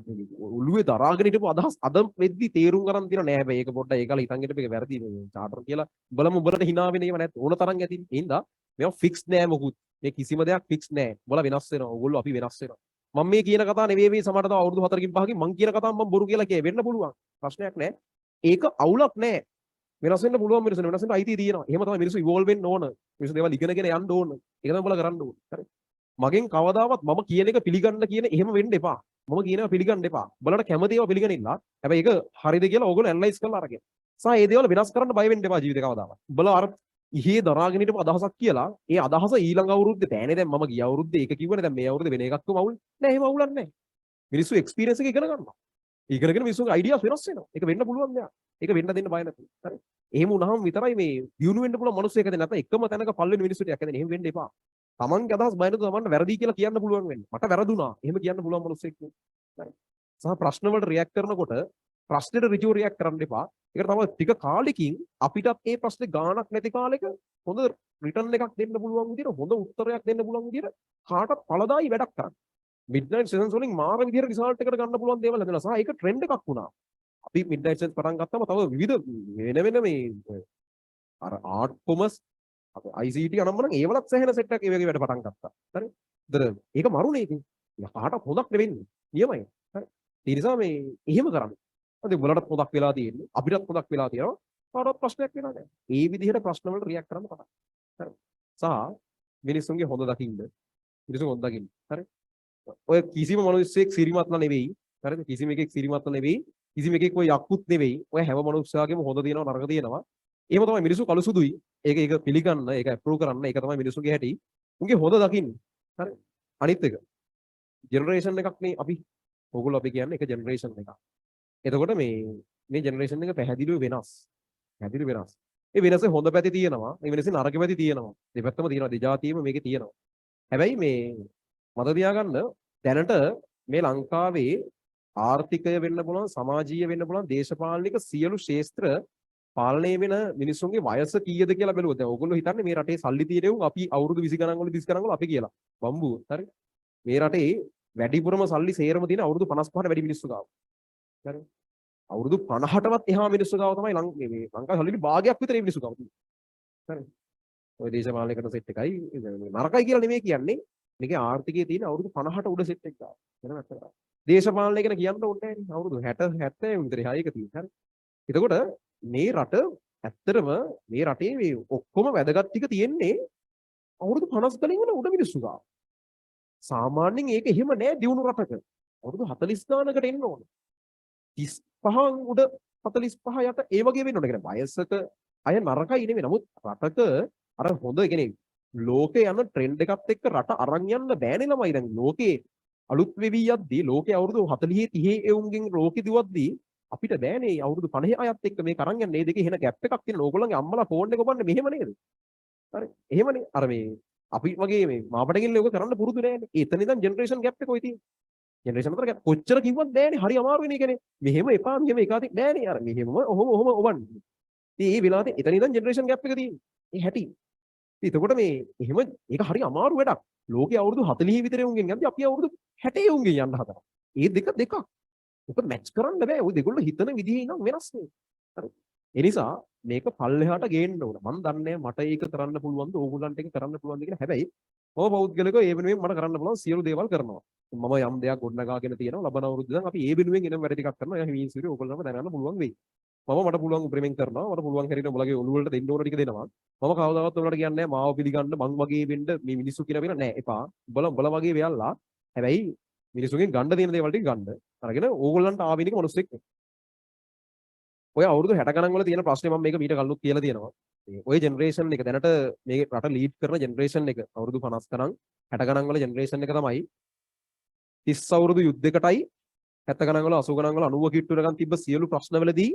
ඔළුවේ දරාගෙන හිටපු අදහස් අද වෙද්දි තේරුම් ගන්න තියෙන නෑ හැබැයි ඒක පොඩ්ඩක් ඒ කාලේ හිතන් හිටපු එක වැරදි මේ චාටර් කියලා උඹලම උඹලට hina වෙන ඒවා නැත් ඕන තරම් ඇතිනේ. ඒ හින්දා මේවා ෆික්ස් නෑ මොකුත්. මේ කිසිම දෙයක් ෆික්ස් නෑ. උඹලා වෙනස් වෙනවා. ඕගොල්ලෝ අපි වෙනස් වෙනවා. මම මේ කියන කතාව නෙවෙයි මේ සමහරට තව අවුරුදු 4කින් 5කින් මම කියන කතාව මම බොරු කියලා වෙන්න පුළුවන්. ප්‍රශ්නයක් නෑ. ඒක අවුලක් නෑ. වෙනස් වෙන්න පුළුවන් මිනිස්සුන්ට වෙනස් වෙන්න අයිතිය තියෙනවා. එහෙම තමයි මිනිස්සු ඉවෝල්ව් වෙන්න ඕන. මිනිස්සු දේවල් ඉගෙනගෙන යන්න ඕන. ඒක තමයි උඹලා කරන්න ඕන. හරි. මගෙන් කවදාවත් මම කියන එක පිළිගන්න කියන එහෙම වෙන්න එපා. මම කියනවා පිළිගන්න එපා. උඹලට කැමති ඒවා පිළිගනින්න. හැබැයි ඒක හරිද කියලා ඕගොල්ලෝ ඇනලයිස් කරලා අරගෙන. සහ ඒ දේවල් වෙනස් කරන්න බය වෙන්න එපා ජීවිතේ කවදාවත්. උඹලා අර ඉහි දරාගෙන හිටපු අදහසක් කියලා ඒ අදහස ඊළඟ අවුරුද්දේ බෑනේ දැන් මම ගිය අවුරුද්දේ ඒක කිව්වනේ දැන් මේ අවුරුද්දේ වෙන එකක් කොම අවුල් නෑ එහෙම අවුලක් නෑ. මිනිස්සු එක්ස්පීරියන්ස් එක ඉගෙන ගන්නවා. ඉගෙනගෙන මිනිස්සුගේ අයිඩියාස් වෙනස් වෙනවා. ඒක වෙන්න පුළුවන් දෙයක්. ඒක වෙන්න දෙන්න බය නැතුව. හරි. එහෙම වුණාම විතරයි මේ දියුණු වෙන්න පුළුවන් මිනිස්සු එකද නැත්නම් එකම තැනක පල් වෙන මිනිස්සුට යකදෙන එහෙම වෙන්න එපා. තමන්ගේ අදහස් බය නැතුව තමන්ට වැරදි කියලා කියන්න පුළුවන් වෙන්න. මට වැරදුනා. එහෙම කියන්න පුළුවන් මිනිස්සෙක් නේ. හරි. සහ ප්‍රශ්න වලට රියැක්ට් කරනකොට ප්‍රශ්නෙට ඍජුව රියැක්ට් කරන්න එපා. ඒකට තමයි ටික කාලෙකින් අපිටත් ඒ ප්‍රශ්නේ ගාණක් නැති කාලෙක හොඳ රිටර්න් එකක් දෙන්න පුළුවන් විදිහට හොඳ උත්තරයක් දෙන්න පුළුවන් විදිහට කාටත් ඵලදායි වැඩක් කරන්න. මිඩ්නයිට් සෙෂන්ස් වලින් මාර විදිහට රිසල්ට් එකකට ගන්න පුළුවන් දේවල් හදලා සහ ඒක ට්‍රෙන්ඩ් එකක් වුණා. අපි මිඩ්නයිට් සෙෂන්ස් පටන් ගත්තම තව විවිධ වෙන මේ අර ආර්ට් කොමර්ස් ICT අනම්මනම් ඒවලත් සෑහෙන සෙට් එකක් ඒ වගේ වැඩ පටන් ගත්තා. හරි. ඒතර ඒක මරුනේ ඉතින්. කාටවත් හොදක් නෙවෙන්නේ. නියමයි. හරි. ඒ නිසා මේ එහෙම කරන්නේ. අද උඹලටත් හොදක් වෙලා තියෙන්නේ. අපිටත් හොදක් වෙලා තියෙනවා. කාටවත් ප්‍රශ්නයක් වෙලා නැහැ. ඒ විදිහට ප්‍රශ්න වලට රියැක්ට් කරන්න පටන්. හරි. සහ මිනිස්සුන්ගේ හොඳ දකින්න. මිනිස්සු හොඳ දකින්න. හරි. ඔය කිසිම මිනිස්සෙක් සිරිමත්ලා නෙවෙයි. හරිද? කිසිම එකෙක් සිරිමත්ලා නෙවෙයි. කිසිම එකෙක් ඔය යක්කුත් නෙවෙයි. ඔය හැම මනුස්සයාගේම හොඳ තියෙනවා නරක තියෙනවා. එහෙම තමයි මිනිස්සු කළු සුදුයි. ඒක පිළිගන්න, ඒක අප්‍රූව් කරන්න, ඒක තමයි මිනිස්සුගේ හැටි. උන්ගේ හොඳ දකින්න. හරි. අනිත් එක. ජෙනරේෂන් එකක් නේ අපි. ඕගොල්ලෝ අපි කියන්නේ එක ජෙනරේෂන් එකක්. එතකොට මේ ජෙනරේෂන් එක පැහැදිලිව වෙනස්. පැහැදිලිව වෙනස්. ඒ වෙනසේ හොඳ පැති තියෙනවා. ඒ වෙනසේ නරක පැති තියෙනවා. දෙපැත්තම තියෙනවා. දෙජාතියෙම මේකේ තියෙනවා. හැබැයි මේ මත තියාගන්න දැනට මේ ලංකාවේ ආර්ථිකය වෙන්න පුළුවන්, සමාජීය වෙන්න පුළුවන්, දේශපාලනික සියලු ශාස්ත්‍ර පාලනය වෙන මිනිස්සුන්ගේ වයස කීයද කියලා බැලුවොත් දැන් ඕගොල්ලෝ හිතන්නේ මේ රටේ සල්ලි තියෙන උන් අපි අවුරුදු 20 ගණන් වල 30 ගණන් වල අපි කියලා. බම්බු. හරි. මේ රටේ වැඩිපුරම සල්ලි සේරම තියෙන අවුරුදු 55ට වැඩි මිනිස්සු ගාව. හරි. අවුරුදු 50ටවත් එහා මිනිස්සු ගාව තමයි මේ ලංකාවේ සල්ලි භාගයක් විතර මේ මිනිස්සු ගාව තියෙන්නේ. හරි. ඔය දේශපාලනයකට සෙට් එකයි නරකයි කියලා නෙමෙයි කියන්නේ. මේකේ ආර්ථිකයේ තියෙන අවුරුදු 50ට උඩ සෙට් එක ගාව. වෙන නැත්තම්. දේශපාලනය ගැන කියන්න ඕනේ නැහැ නේ. අවුරුදු 60 70 විතර එහා එක තියෙන. හරි. එතකොට මේ රට ඇත්තටම මේ රටේ මේ ඔක්කොම වැදගත් ටික තියෙන්නේ අවුරුදු 50 ගණන් වල උඩ මිනිස්සු ගාව. සාමාන්‍යයෙන් ඒක එහෙම නෑ දියුණු රටක. අවුරුදු 40 ගණනකට එන්න ඕන. 35 උඩ 45 යට ඒ වගේ වෙන්න ඕන. ඒ කියන්නේ වයසක අය නරකයි නෙමෙයි. නමුත් රටක අර හොඳ කියන්නේ ලෝකේ යන ට්‍රෙන්ඩ් එකත් එක්ක රට අරන් යන්න බෑනේ ළමයි. දැන් ලෝකේ අලුත් වෙවි යද්දී ලෝකේ අවුරුදු 40 30 එවුන්ගෙන් ලෝකෙ දිවද්දී අපිට බෑනේ අවුරුදු 50 අයත් එක්ක මේ කරන් යන්නේ. මේ දෙකේ එහෙන ગેප් එකක් තියෙනවා. ඕගොල්ලන්ගේ අම්මලා ෆෝන් එක ඔබන්නේ මෙහෙම නේද? හරි. එහෙමනේ. අර මේ අපි වගේ මේ මාපට ගිහින් ඔක කරන්න පුරුදු නෑනේ. එතන ඉඳන් ජෙනරේෂන් ગેප් එක ඔය තියෙන්නේ. ජෙනරේෂන් අතර ગેප් කොච්චර කිව්වත් බෑනේ. හරි අමාරුයිනේ කියන්නේ. මෙහෙම එපා මෙහෙම එකාතින් බෑනේ. අර මෙහෙම ඔහොම ඔබන්නේ. ඉතින් මේ වෙලාවට එතන ඉඳන් ජෙනරේෂන් ગેප් එක තියෙන්නේ. ඒ හැටි. ඉතින් එතකොට මේ එහෙම ඒක හරි අමාරු වැඩක්. ලෝකේ අවුරුදු 40 විතර උන්ගෙන් යද්දි අපි අවුරුදු 60 උන්ගෙන් යන්න හදනවා. ඒ දෙකක්. ඔක මැච් කරන්න බෑ. ඔය දෙගොල්ලෝ හිතන විදිහේ ඉඳන් වෙනස් නේ. හරි. ඒ නිසා මේක පල්ලෙහාට ගේන්න ඕන. මම දන්නේ මට ඒක කරන්න පුළුවන්ද ඕගොල්ලන්ට ඒක කරන්න පුළුවන්ද කියලා. හැබැයි මම පෞද්ගලිකව ඒ වෙනුවෙන් මට කරන්න පුළුවන් සියලු දේවල් කරනවා. මම යම් දෙයක් ගොඩනගාගෙන තියෙනවා. ලබන අවුරුද්ද දැන් අපි ඒ වෙනුවෙන් එනම් වැඩ ටිකක් කරනවා. එයා හිමින්සිරි ඕගොල්ලන්ම දැනගන්න පුළුවන් වෙයි. මට පුළුවන් උපරිමයෙන් කරනවා. මට පුළුවන් හැටියට ඔයගොල්ලෝගේ ඔළුව වලට දෙන්න ඕන ටික දෙනවා. මම කවදාවත් ඔයාලට කියන්නේ නැහැ මාව පිළිගන්න මං වගේ වෙන්න මේ මිනිස්සු කියලා නෑ එපා. උඹලා වගේ වෙයල්ලා. හැබැයි මිනිස්සුගෙන් ගන්න තියෙන දේවල් ටික ගන්න. අරගෙන ඕගොල්ලන්ට ආවෙනික මිනිස්සෙක් නේ. ඔය අවුරුදු 60 ගණන් වල තියෙන ප්‍රශ්නේ මම මේක මීට කලිනුත් කියලා තියෙනවා. ඔය ජෙනරේෂන් එක දැනට මේ රට ලීඩ් කරන ජෙනරේෂන් එක අවුරුදු 50 ගණන් 60 ගණන් වල ජෙනරේෂන් එක තමයි 30 අවුරුදු යුද්ධයකටයි 70 ගණන් වල 80 ගණන් වල 90 කිට්ටු වෙනකන් තිබ්බ සියලු ප්‍රශ්නවලදී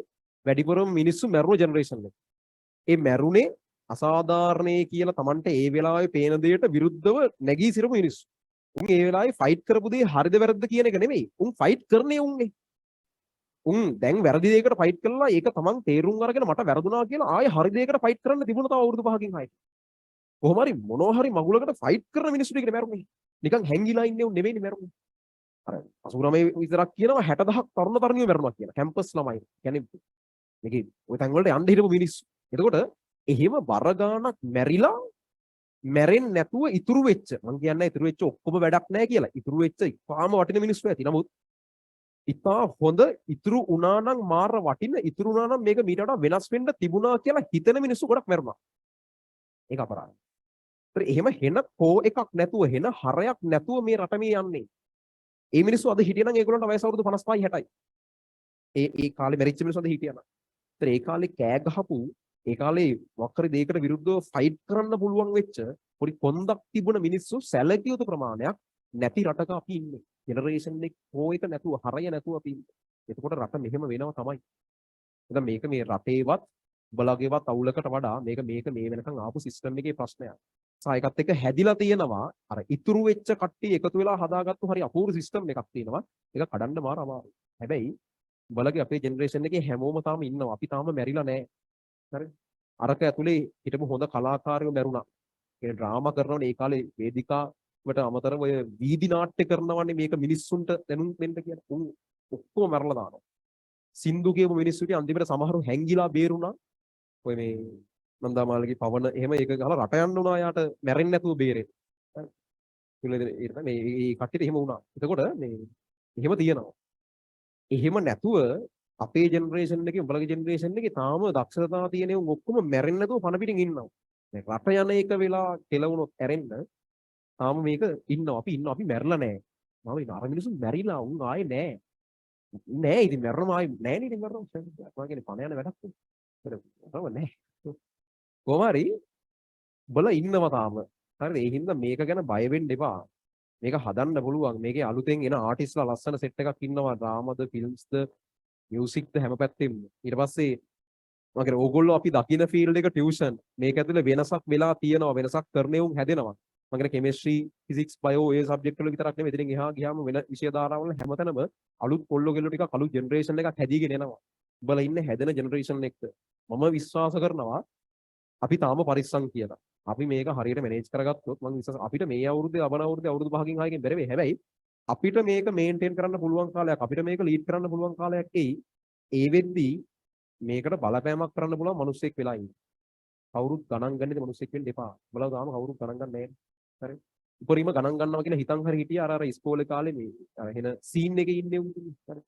වැඩිපුරම මිනිස්සු මැරුණු ජෙනරේෂන් එක. ඒ මැරුණේ අසාධාරණේ කියලා Tamante ඒ වෙලාවේ පේන දෙයට විරුද්ධව නැගී සිරපු මිනිස්සු. උන් ඒ වෙලාවේ ෆයිට් කරපු දේ හරිද වැරද්ද කියන එක නෙමෙයි. උන් ෆයිට් කරන්නේ උන්නේ. උන් දැන් වැරදි දෙයකට ෆයිට් කළා ඒක තමන් තේරුම් අරගෙන මට වැරදුනා කියලා ආයෙ හරි දෙයකට ෆයිට් කරන්න තිබුණා තව අවුරුදු 5කින් ආයෙත්. කොහොම හරි මොනවා හරි මගුලකට ෆයිට් කරන මිනිස්සු ටිකට මැරුණේ. නිකන් හැංගිලා ඉන්නේ උන් නෙවෙයිනේ මැරුණේ. අර 89 විතරක් කියනවා 60000ක් තරුණ තරුණියෝ මැරුණා කියලා. කැම්පස් ළමයි. කියන්නේ මේකේ ওই තැන් වලට යන්න හිටපු මිනිස්සු. එතකොට එහෙම බර ගානක් මැරිලා මැරෙන්නේ නැතුව ඉතුරු වෙච්ච මං කියන්නේ ඉතුරු වෙච්ච ඔක්කොම වැඩක් නැහැ කියලා. ඉතුරු වෙච්ච ඉපාම වටින මිනිස්සු ඇති. නමුත් ඉතා හොඳ ඉතුරු වුණා නම් මාර වටින ඉතුරු වුණා නම් මේක මීට වඩා වෙනස් වෙන්න තිබුණා කියලා හිතන මිනිස්සු ගොඩක් මැරුණා. ඒක අපරාධයි. ඒතර එහෙම හෙන කෝ එකක් නැතුව හෙන හරයක් නැතුව මේ රට මේ යන්නේ. ඒ මිනිස්සු අද හිටියනම් ඒගොල්ලන්ට වයස අවුරුදු 55යි 60යි. ඒ කාලේ මැරිච්ච මිනිස්සු අද හිටියනම්. ඒතර ඒ කාලේ කෑ ගහපු ඒ කාලේ වක්කරි දෙයකට විරුද්ධව ෆයිට් කරන්න පුළුවන් වෙච්ච පොඩි කොන්දක් තිබුණ මිනිස්සු සැලකිය යුතු ප්‍රමාණයක් නැති රටක අපි ඉන්නේ. ජෙනරේෂන් එක කෝ එක නැතුව හරය නැතුව අපි ඉන්නේ. එතකොට රට මෙහෙම වෙනව තමයි. දැන් මේක මේ රටේවත් බලගේවත් අවුලකට වඩා මේක මේ වෙනකන් ආපු සිස්ටම් එකේ ප්‍රශ්නයක්. සායකත් එක්ක හැදිලා තියෙනවා අර ඉතුරු වෙච්ච කට්ටිය එකතු වෙලා හදාගත්තු හරි අපූර්ව සිස්ටම් එකක් තියෙනවා. ඒක කඩන්න මාර අමාරුයි. හැබැයි බලගේ අපේ ජෙනරේෂන් එකේ හැමෝම තාම ඉන්නවා. අපි තාම මැරිලා නැහැ. හරි. අරක ඇතුලේ හිටපු හොඳ කලාකාරයෝ මැරුණා. ඒ ඩ්‍රාමා කරනවනේ ඒ කාලේ වේදිකාවට අමතරව ඔය වීදි නාට්‍ය කරනවනේ මේක මිනිස්සුන්ට දැනුම් දෙන්න කියලා. උන් ඔක්කොම මැරලා දානවා. සින්දු කියපු මිනිස්සුන්ට අන්තිමට සමහරු හැංගිලා බේරුණා. ඔය මේ නන්දාමාලගේ පවන එහෙම ඒක ගහලා රට යන්න උනා යාට මැරෙන්නේ නැතුව බේරෙන්න. හරි. මේ කට්ටියට එහෙම වුණා. එතකොට මේ එහෙම තියෙනවා. එහෙම නැතුව අපේ ජෙනරේෂන් එකේ උඹලගේ ජෙනරේෂන් එකේ තාම දක්ෂතා තියෙන උන් ඔක්කොම මැරෙන්නේ නැතුව පණ පිටින් ඉන්නවා. මේ රට යන එක වෙලා කෙලවුනොත් ඇරෙන්න තාම මේක ඉන්නවා. අපි ඉන්නවා. අපි මැරලා නැහැ. මම ඉන්න අර මිනිස්සු මැරිලා උන් ආයේ නැහැ. නෑ ඉතින් මැරෙනවා ආයේ නැහැ නේ ඉතින් මැරෙනවා. මම කියන්නේ පණ යන වැඩක් නේ. කොහොම හරි බල ඉන්නවා තාම. හරිද? ඒ හින්දා මේක ගැන බය වෙන්න එපා. මේක හදන්න පුළුවන්. මේකේ අලුතෙන් එන ආටිස්ලා ලස්සන සෙට් එකක් ඉන්නවා. ඩ්‍රාමාද, ෆිල්ම්ස්ද, මියුසික්ද හැම පැත්තෙම. ඊට පස්සේ මම කියන්නේ ඕගොල්ලෝ අපි දකින ෆීල්ඩ් එක ටියුෂන්. මේක ඇතුලේ වෙනසක් වෙලා තියෙනවා. වෙනසක් කරන්නේ උන් හැදෙනවා. මම කියන්නේ කෙමිස්ට්‍රි, ෆිසික්ස්, බයෝ ඒ සබ්ජෙක්ට් වල විතරක් නෙමෙයි. ඉතින් එහා ගියාම වෙන විෂය ධාරාවල හැමතැනම අලුත් කොල්ලෝ ගෙල්ලෝ ටිකක් අලුත් ජෙනරේෂන් එකක් හැදීගෙන එනවා. උඹලා ඉන්නේ හැදෙන ජෙනරේෂන් එක්ක. මම විශ්වාස කරනවා අපි තාම පරිස්සම් කියලා. අපි මේක හරියට මැනේජ් කරගත්තොත් මම විශ්වාස අපිට මේ අවුරුද්දේ අවන අවුරුද්දේ අවුරුදු 5කින් 6කින් බැරි වෙයි. හැබැයි අපිට මේක මේන්ටේන් කරන්න පුළුවන් කාලයක් අපිට මේක ලීඩ් කරන්න පුළුවන් කාලයක් එයි. ඒ වෙද්දී මේකට බලපෑමක් කරන්න පුළුවන් මිනිස්සෙක් වෙලා ඉන්න. කවුරුත් ගණන් ගන්නේ මිනිස්සෙක් වෙන්න එපා. බලලා තාම කවුරුත් ගණන් ගන්න නැහැ. හරි. උපරිම ගණන් ගන්නවා කියලා හිතන් හරි හිටියා අර ඉස්කෝලේ කාලේ මේ අර එන සීන් එකේ ඉන්නේ උන්. හරි.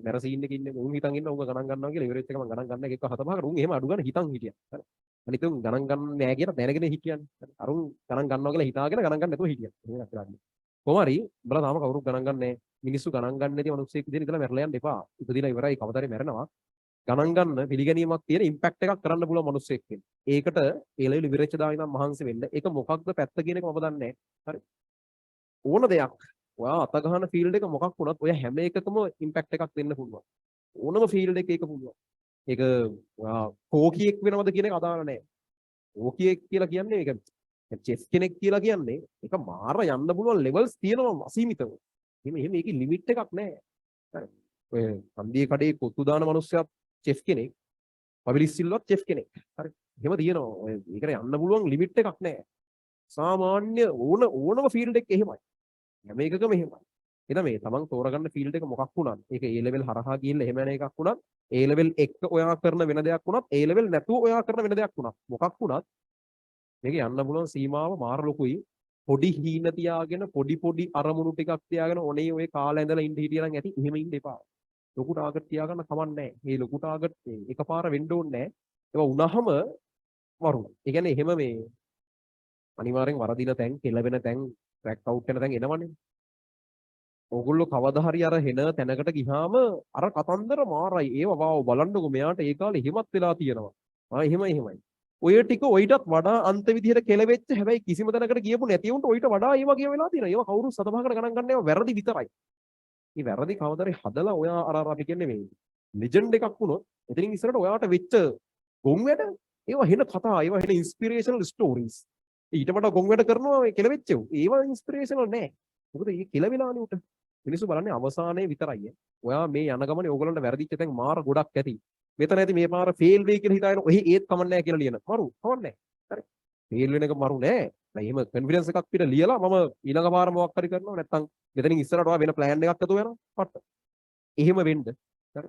මැර සීන් එකේ ඉන්නේ උන් හිතන් ඉන්න උන් ගණන් ගන්නවා කියලා ඉවරෙත් එක මම ගණන් ගන්න එක 7-5කට උන් එහෙම අඩු ගන්න හිතන් හිටියා. හරි. අනිත් උන් ගණන් ගන්න නෑ කියලා දැනගෙන හිටියන්නේ. හරි. අරුන් ගණන් ගන්නවා කියලා හිතාගෙන ගණන් ගන්න නැතුව හිටියා. එහෙම කරන්නේ. කොහොම හරි බලලා තාම කවුරුත් ගණන් ගන්න නැහැ. මිනිස්සු ගණන් ගන්න නැති මිනිස්සෙක් විදිහට ඉඳලා මැරලා යන්න එපා. ඉපදිලා ඉවරයි කවදාරි මැරෙනවා. ගණන් ගන්න පිළිගැනීමක් තියෙන ඉම්පැක්ට් එකක් කරන්න පුළුවන් මිනිස්සෙක් වෙන්න. ඒකට ඒ ලෙවල් ඉවරෙච්ච දා ඉඳන් මහන්සි වෙන්න. ඒක මොකක්ද පැත්ත කියන එක මම දන්නේ නැහැ. හරි. ඕන දෙයක්. ඔයා අත ගන්න ෆීල්ඩ් එක මොකක් වුණත් ඔය හැම එකකම ඉම්පැක්ට් එකක් දෙන්න පුළුවන්. ඕනම ෆීල්ඩ් එකක ඒක පුළුවන්. ඒක ඔයා කෝකියෙක් වෙනවද කියන එක අදාළ නැහැ. කෝකියෙක් කියලා කියන්නේ ඒක චෙස් කෙනෙක් කියලා කියන්නේ ඒක මාර යන්න පුළුවන් ලෙවල්ස් තියෙනවා අසීමිතව. එහෙම මේකේ ලිමිට් එකක් නැහැ. හරි. ඔය හන්දියේ කඩේ කොත්තු දාන මිනිස්සයා චෙෆ් කෙනෙක්. පබිලිස් සිල්වත් චෙෆ් කෙනෙක්. හරි. එහෙම තියෙනවා. ඔය ඒකට යන්න පුළුවන් ලිමිට් එකක් නැහැ. සාමාන්‍ය ඕනම ෆීල්ඩ් එකක එහෙමයි. හැම එකකම එහෙමයි. එතන මේ තමන් තෝරගන්න ෆීල්ඩ් එක මොකක් වුණත් ඒක A level හරහා ගිහිල්ලා එහෙම යන එකක් වුණත් A level එක ඔයා කරන වෙන දෙයක් වුණත් A level නැතුව ඔයා කරන වෙන දෙයක් වුණත් මොකක් වුණත් මේක යන්න පුළුවන් සීමාව මාර ලොකුයි. පොඩි හීන තියාගෙන පොඩි අරමුණු ටිකක් තියාගෙන ඔනේ ඔය කාලේ ඇඳලා ඉඳ හිටියනම් ඇති. එහෙම ඉන්න එපා. ලොකු ටාගට් තියාගන්න කමන්නේ නැහැ. මේ ලොකු ටාගට් එකපාර වෙන්න ඕනේ නැහැ. ඒවා වුණාම වරුණ. ඒ කියන්නේ එහෙම මේ අනිවාර්යෙන් වරදින තැන්, කෙලවෙන තැන්, ට්‍රැක් අවුට් වෙන තැන් එනවනේ. ඕගොල්ලෝ කවදා හරි අර හෙන තැනකට ගියාම අර කතන්දර මාරයි. ඒව වාව බලන්නකො මෙයාට ඒ කාලේ හිමත් වෙලා තියෙනවා. එහෙමයි. ඔය ටික ඔයිටත් වඩා අන්ත විදිහට කෙලවෙච්ච හැබැයි කිසිම තැනකට ගියපු නැති උන්ට ඔයිට වඩා ඒ වගේ වෙලා තියෙනවා. ඒව කවුරුත් සතපහකට ගණන් ගන්න ඒවා වැරදි විතරයි. මේ වැරදි කවදාරි හදලා ඔයා අර අපි කියන්නේ මේ ලෙජන්ඩ් එකක් වුණොත් එතනින් ඉස්සරහට ඔයාට වෙච්ච ගොන් වැඩ ඒවා හෙන කතා ඒවා හෙන ඉන්ස්පිරේෂනල් ස්ටෝරීස් ඊට වඩා ගොන් වැඩ කරනවා මේ කෙලවෙච්චව ඒවා ඉන්ස්පිරේෂනල් නෑ මොකද මේ කෙලවිලානේ උට මිනිස්සු බලන්නේ අවසානයේ විතරයි. ඔයා මේ යන ගමනේ ඕගලන්ට වැරදිච්ච තැන් මාර ගොඩක් ඇති. මෙතන ඇති මේ පාර ෆේල් වෙයි කියලා හිතාගෙන ඔහි ඒත් කමන්නේ නැහැ කියලා ලියන. මරු කමන්නේ නැහැ. හරි. ෆේල් වෙන එක මරු නෑ. දැන් එහෙම කොන්ෆිඩන්ස් එකක් පිට ලියලා මම ඊළඟ පාර මොකක් හරි කරනවා නැත්නම් මෙතනින් ඉස්සරහට ඔයා වෙන ප්ලෑන් එකක් අතෝ යනවා. පට්ට. එහෙම වෙන්න. හරි.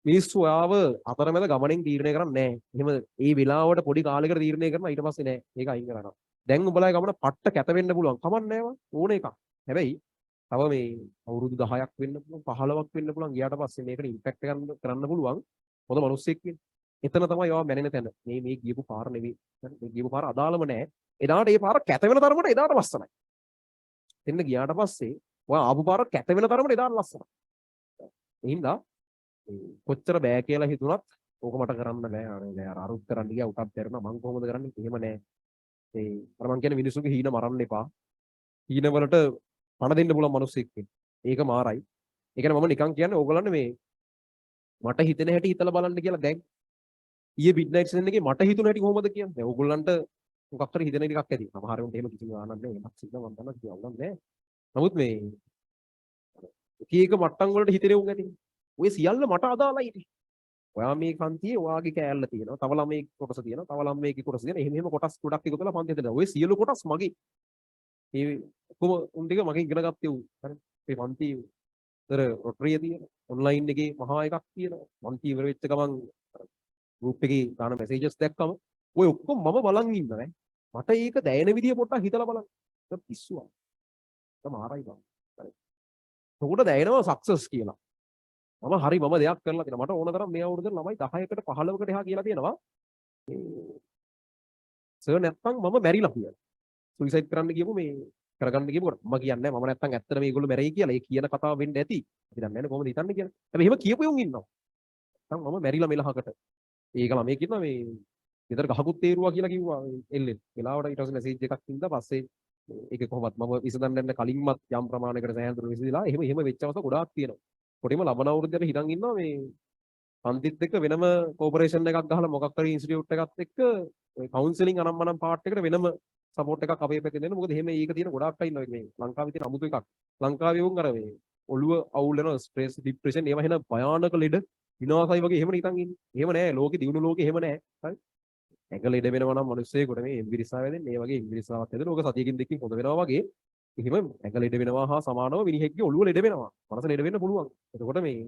මිනිස්සු ඔයාව අතරමැද ගමනෙන් තීරණය කරන්නේ නැහැ. එහෙම ඒ වෙලාවට පොඩි කාලයකට තීරණය කරනවා ඊට පස්සේ නෑ. ඒක අයින් කරනවා. දැන් උඹලා ගමන පට්ට කැත වෙන්න පුළුවන්. කමන්නේ නෑව. ඕන එකක්. හැබැයි තව මේ අවුරුදු 10ක් වෙන්න පුළුවන් 15ක් වෙන්න පුළුවන් ගියාට පස්සේ මේකට ඉම්පැක්ට් කරන්න පුළුවන් හොඳ මිනිස්සෙක් වෙන්න. එතන තමයි ඔයා මැනෙන තැන. මේ ගියපු පාර නෙවෙයි. මේ ගියපු පාර අදාළම නෑ. එදාට ඒ පාර කැත වෙන තරමට එදාට ලස්සනයි. එන්න ගියාට පස්සේ ඔයා ආපු පාර කැත වෙන තරමට එදාට ලස්සනයි. ඒ හින්දා කොච්චර බෑ කියලා හිතුණත් ඕක මට කරන්න බෑ. අර අරුත් කරන්න ගියා උටත් දැරුණා. මං කොහොමද කරන්නේ? එහෙම නෑ. ඒ අර මං කියන්නේ මිනිස්සුගේ හීන මරන්න එපා. හීන වලට පණ දෙන්න පුළුවන් මිනිස්සෙක් වෙන්න. ඒක මාරයි. ඒ කියන්නේ මම නිකන් කියන්නේ ඕගොල්ලන්ට මේ මට හිතෙන හැටි හිතලා බලන්න කියලා දැන් ඊයේ මිඩ්නයිට් සෙන් එකේ මට හිතුන හැටි කොහොමද කියන්නේ? දැන් ඕගොල්ලන්ට මොකක් හරි හිතෙන එකක් ඇති. සමහර වෙලාවට එහෙම කිසිම ගානක් නැහැ. මට සිද්ධ මම දන්නවා කියවන්න නෑ. නමුත් මේ එක මට්ටම් වලට හිතෙන උන් ඇති. ඔය සියල්ල මට අදාළයි ඉතින්. ඔයා මේ පන්තියේ ඔයාගේ කෑල්ල තියෙනවා. තව ළමයි කොටස තියෙනවා. තව ළමයිගේ කොටස තියෙනවා. එහෙම කොටස් ගොඩක් එකතු කරලා පන්තියට දානවා. ඔය සියලු කොටස් මගේ. මේ කොහොම උන් ටික මගෙන් ඉගෙන ගත්තේ උන්. හරි. මේ පන්ති අර රොටරිය තියෙන ඔන්ලයින් එකේ මහා එකක් තියෙනවා. පන්ති ඉවර වෙච්ච ගමන් ගෲප් එකේ දාන මෙසේජස් දැක්කම ඔය ඔක්කොම මම බලන් ඉන්නවා. මට ඒක දැනෙන විදිය පොඩ්ඩක් හිතලා බලන්න. ඒක පිස්සුවක්. ඒක මාරයි බං. හරි. උකට දැනෙනවා සක්සස් කියලා. මම හරි මම දෙයක් කරලා තියෙනවා. මට ඕන තරම් මේ අවුරුද්දේ ළමයි 10කට 15කට එහා කියලා තියෙනවා. සර් නැත්තම් මම මැරිලා කියලා. සුයිසයිඩ් කරන්න කියපු මේ කරගන්න කියපු කොට මම කියන්නේ මම නැත්තම් ඇත්තට මේගොල්ලෝ මැරෙයි කියලා. ඒ කියන කතාව වෙන්න ඇති. අපි දන්නේ නැහැ කොහොමද හිතන්නේ කියලා. හැබැයි එහෙම කියපු යුන් ඉන්නවා. නැත්තම් මම මැරිලා මෙලහකට. ඒක ළමයි කියනවා මේ ගෙදර ගහකුත් තේරුවා කියලා කිව්වා එල්ලෙන්. වෙලාවට ඊට පස්සේ මැසේජ් එකක් තින්දා පස්සේ ඒක කොහොමවත් මම විසඳන්න කලින්මත් යම් ප්‍රමාණයකට සෑහෙන විසඳලා එහෙම වෙච්ච අවස්ථා ගොඩාක් තියෙනවා. පොඩිම ලබන අවුරුද්දේ හිතන් ඉන්නවා මේ පන්තිත් එක්ක වෙනම කෝපරේෂන් එකක් ගහලා මොකක් හරි ඉන්ස්ටිටියුට් එකත් එක්ක ඔය කවුන්සලින් අනම්මනම් පාර්ට් එකට වෙනම සපෝට් එකක් අපේ පැත්තෙන් දෙන්න. මොකද එහෙම ඒක තියෙන ගොඩාක් අය ඉන්නවා මේ ලංකාවේ තියෙන අමුතු එකක්. ලංකාවේ වුන් අර මේ ඔළුව අවුල් වෙනවා ස්ට්‍රෙස් ડિප්‍රෙෂන් ඒවා වෙන භයානක ලෙඩ විනාශයි වගේ එහෙම නිකන් ඉන්නේ. එහෙම නෑ ලෝකෙ දිනුන ලෝකෙ එහෙම නෑ. හරි. ඇඟ ලෙඩ වෙනවා නම් මිනිස්සෙකුට මේ ඉංග්‍රීසිාව වෙන්නේ මේ වගේ ඉංග්‍රීසිාවක් හැදෙන ලෝක සතියකින් දෙකකින් හොඳ වෙනවා වගේ එහෙම ඇඟ ලෙඩ වෙනවා හා සමානව මිනිහෙක්ගේ ඔළුව ලෙඩ වෙනවා. මනස ලෙඩ වෙන්න පුළුවන්. එතකොට මේ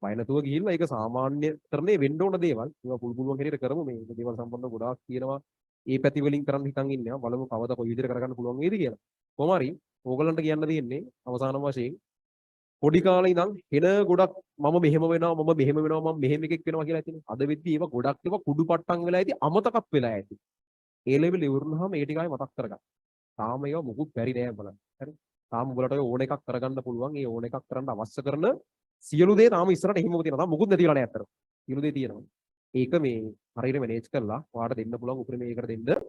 බය නැතුව ගිහිල්ලා ඒක සාමාන්‍යතරනේ වෙන්න ඕන දේවල්. ඒවා පුළුවන් හැටියට කරමු මේ දේවල් සම්බන්ධව ගොඩාක් කියනවා. ඒ පැති වලින් කරන්න හිතන් ඉන්නවා. බලමු කවදා කොයි විදිහට කරගන්න පුළුවන් වේද කියලා. කොහොම හරි ඕගලන්ට කියන්න තියෙන්නේ අවසාන වශයෙන් පොඩි කාලේ ඉඳන් හෙන ගොඩක් මම මෙහෙම වෙනවා මම මෙහෙම එකෙක් වෙනවා කියලා ඇතිනේ. අද වෙද්දි ඒවා ගොඩක් ඒවා කුඩු පට්ටම් වෙලා ඇති අමතකත් වෙලා ඇති. ඒ ලෙවල් ඉවරනහම ඒ ටික ආයේ මතක් කරගන්න. තාම ඒවා මොකුත් බැරි නෑ බලන්න. හරි. තාම උඹලට ඔය ඕන එකක් කරගන්න පුළුවන්. ඒ ඕන එකක් කරන්න අවශ්‍ය කරන සියලු දේ තාම ඉස්සරහට එහෙමම තියෙනවා. තාම මොකුත් නැති වෙලා නෑ අතට. සියලු දේ තියෙනවා. ඒක මේ හරියට මැනේජ් කරලා ඔයාලට දෙන්න පුළුවන් උපරිම ඒකට දෙන්න.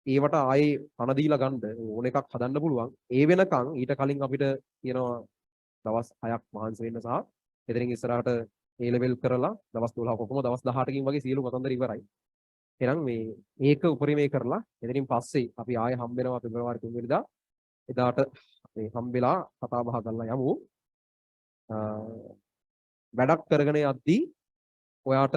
ඒවට ආයේ පණ දීලා ගන්න ඕන එකක් හදන්න පුළුවන්. ඒ වෙනකන් ඊට කලින් අපිට කියනවා දවස් 6ක් මහන්සි වෙන්න සහ එතනින් ඉස්සරහට A level කරලා දවස් 12 කොහොම දවස් 18කින් වගේ සියලු කතන්දර ඉවරයි. එහෙනම් මේ ඒක උපරිමේ කරලා එතනින් පස්සේ අපි ආයෙ හම්බ වෙනවා පෙබරවාරි 3 වෙනිදා. එදාට මේ හම්බෙලා කතා බහ කරලා යමු. වැඩක් කරගෙන යද්දී ඔයාට